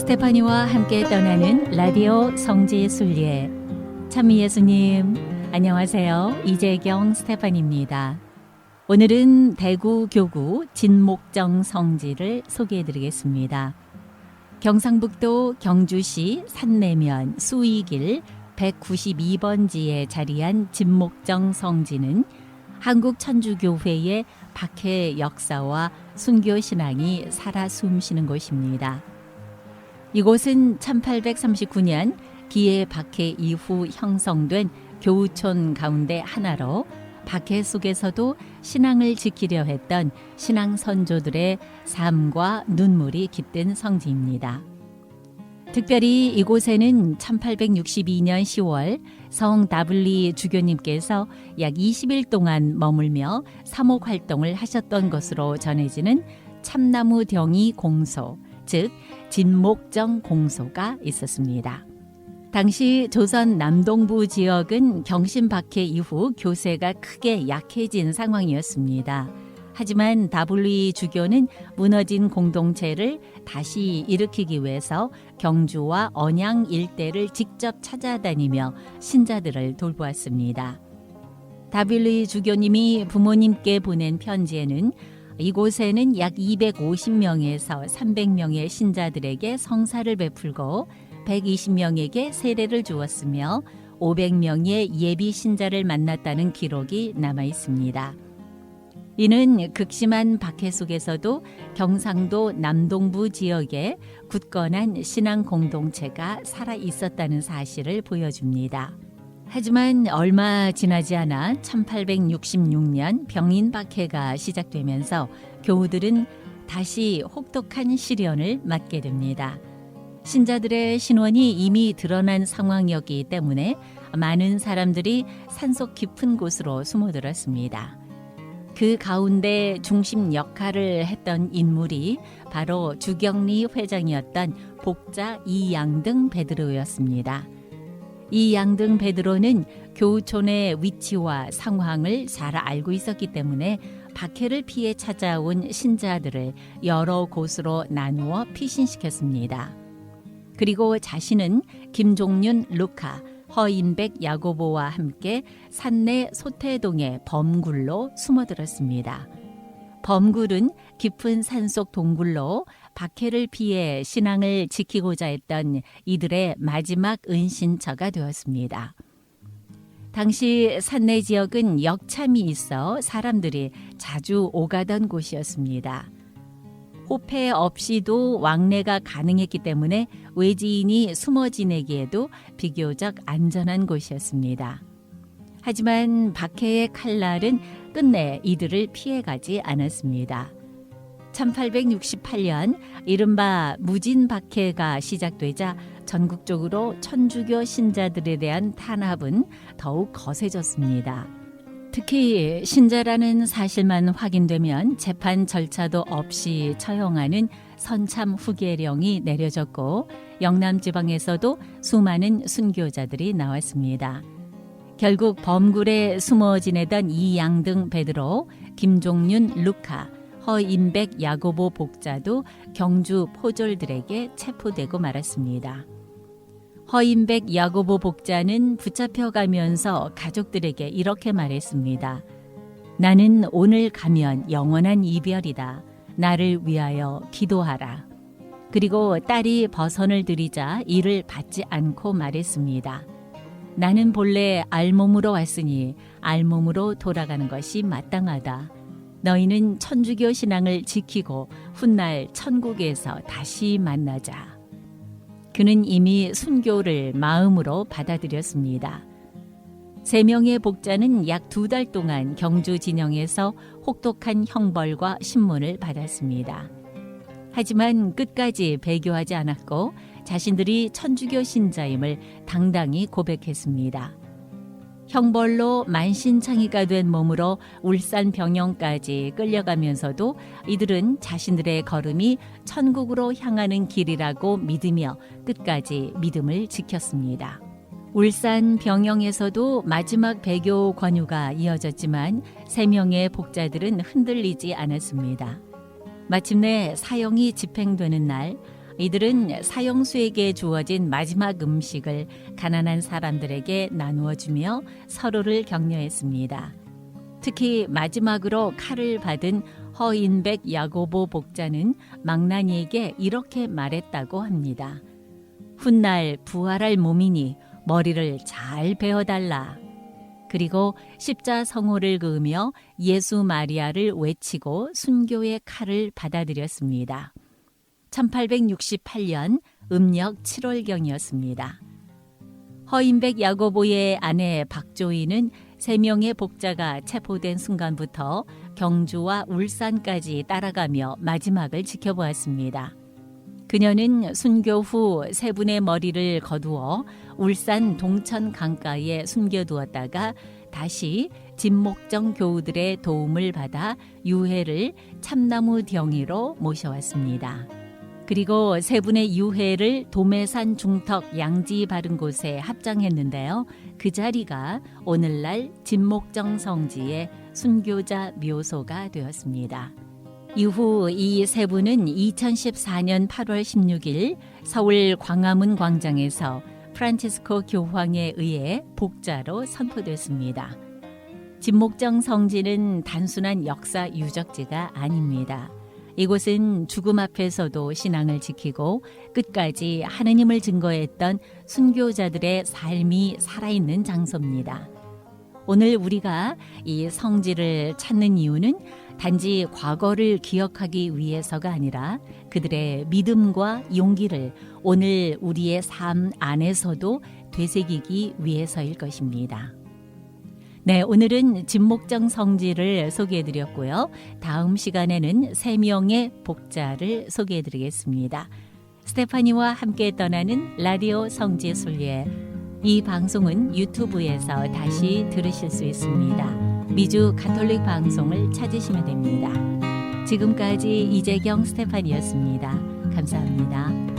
스테파니와 함께 떠나는 라디오 성지 순례. 참 예수님, 안녕하세요. 이재경 스테파니입니다. 오늘은 대구 교구 진목정 성지를 소개해드리겠습니다. 경상북도 경주시 산내면 수이길 192번지에 자리한 진목정 성지는 한국 천주교회의 박해 역사와 순교 신앙이 살아 숨쉬는 곳입니다. 이곳은 1839년 기해 박해 이후 형성된 교우촌 가운데 하나로 박해 속에서도 신앙을 지키려 했던 신앙 선조들의 삶과 눈물이 깃든 성지입니다. 특별히 이곳에는 1862년 10월 성 다블리 주교님께서 약 20일 동안 머물며 사목 활동을 하셨던 것으로 전해지는 참나무덩이 공소, 즉 진목정 공소가 있었습니다. 당시 조선 남동부 지역은 경신 박해 이후 교세가 크게 약해진 상황이었습니다. 하지만 다블리 주교는 무너진 공동체를 다시 일으키기 위해서 경주와 언양 일대를 직접 찾아다니며 신자들을 돌보았습니다. 다블리 주교님이 부모님께 보낸 편지에는 이곳에는 약 250명에서 300명의 신자들에게 성사를 베풀고 120명에게 세례를 주었으며 500명의 예비 신자를 만났다는 기록이 남아 있습니다. 이는 극심한 박해 속에서도 경상도 남동부 지역에 굳건한 신앙 공동체가 살아 있었다는 사실을 보여줍니다. 하지만 얼마 지나지 않아 1866년 병인 박해가 시작되면서 교우들은 다시 혹독한 시련을 맞게 됩니다. 신자들의 신원이 이미 드러난 상황이었기 때문에 많은 사람들이 산속 깊은 곳으로 숨어들었습니다. 그 가운데 중심 역할을 했던 인물이 바로 주경리 회장이었던 복자 이양등 베드로였습니다. 이양등 베드로는 교우촌의 위치와 상황을 잘 알고 있었기 때문에 박해를 피해 찾아온 신자들을 여러 곳으로 나누어 피신시켰습니다. 그리고 자신은 김종륜 루카, 허인백 야고보와 함께 산내 소태동의 범굴로 숨어들었습니다. 범굴은 깊은 산속 동굴로 박해를 피해 신앙을 지키고자 했던 이들의 마지막 은신처가 되었습니다. 당시 산내 지역은 역참이 있어 사람들이 자주 오가던 곳이었습니다. 호패 없이도 왕래가 가능했기 때문에 외지인이 숨어 지내기에도 비교적 안전한 곳이었습니다. 하지만 박해의 칼날은 끝내 이들을 피해가지 않았습니다. 1868년 이른바 무진 박해가 시작되자 전국적으로 천주교 신자들에 대한 탄압은 더욱 거세졌습니다. 특히 신자라는 사실만 확인되면 재판 절차도 없이 처형하는 선참 후계령이 내려졌고 영남 지방에서도 수많은 순교자들이 나왔습니다. 결국 범굴에 숨어 지내던 이양등 베드로, 김종륜 루카, 허인백 야고보 복자도 경주 포졸들에게 체포되고 말았습니다. 허인백 야고보 복자는 붙잡혀가면서 가족들에게 이렇게 말했습니다. 나는 오늘 가면 영원한 이별이다. 나를 위하여 기도하라. 그리고 딸이 버선을 들이자 이를 받지 않고 말했습니다. 나는 본래 알몸으로 왔으니 알몸으로 돌아가는 것이 마땅하다. 너희는 천주교 신앙을 지키고 훗날 천국에서 다시 만나자. 그는 이미 순교를 마음으로 받아들였습니다. 3명의 복자는 약 2달 동안 경주 진영에서 혹독한 형벌과 신문을 받았습니다. 하지만 끝까지 배교하지 않았고 자신들이 천주교 신자임을 당당히 고백했습니다. 형벌로 만신창이가 된 몸으로 울산 병영까지 끌려가면서도 이들은 자신들의 걸음이 천국으로 향하는 길이라고 믿으며 끝까지 믿음을 지켰습니다. 울산 병영에서도 마지막 배교 권유가 이어졌지만 3명의 복자들은 흔들리지 않았습니다. 마침내 사형이 집행되는 날 이들은 사형수에게 주어진 마지막 음식을 가난한 사람들에게 나누어 주며 서로를 격려했습니다. 특히 마지막으로 칼을 받은 허인백 야고보 복자는 망나니에게 이렇게 말했다고 합니다. 훗날 부활할 몸이니 머리를 잘 베어달라. 그리고 십자성호를 그으며 예수 마리아를 외치고 순교의 칼을 받아들였습니다. 1868년 음력 7월경이었습니다. 허인백 야고보의 아내 박조이는 3명의 복자가 체포된 순간부터 경주와 울산까지 따라가며 마지막을 지켜보았습니다. 그녀는 순교 후 3분의 머리를 거두어 울산 동천 강가에 숨겨두었다가 다시 진목정 교우들의 도움을 받아 유해를 참나무 덩이로 모셔왔습니다. 그리고 3분의 유해를 도매산 중턱 양지 바른 곳에 합장했는데요. 그 자리가 오늘날 진목정 성지의 순교자 묘소가 되었습니다. 이후 이 3분은 2014년 8월 16일 서울 광화문 광장에서 프란치스코 교황에 의해 복자로 선포됐습니다. 진목정 성지는 단순한 역사 유적지가 아닙니다. 이곳은 죽음 앞에서도 신앙을 지키고 끝까지 하느님을 증거했던 순교자들의 삶이 살아있는 장소입니다. 오늘 우리가 이 성지를 찾는 이유는 단지 과거를 기억하기 위해서가 아니라 그들의 믿음과 용기를 오늘 우리의 삶 안에서도 되새기기 위해서일 것입니다. 네, 오늘은 진목정 성지를 소개해드렸고요. 다음 시간에는 3명의 복자를 소개해드리겠습니다. 스테파니와 함께 떠나는 라디오 성지 순례. 이 방송은 유튜브에서 다시 들으실 수 있습니다. 미주 가톨릭 방송을 찾으시면 됩니다. 지금까지 이재경 스테파니였습니다. 감사합니다.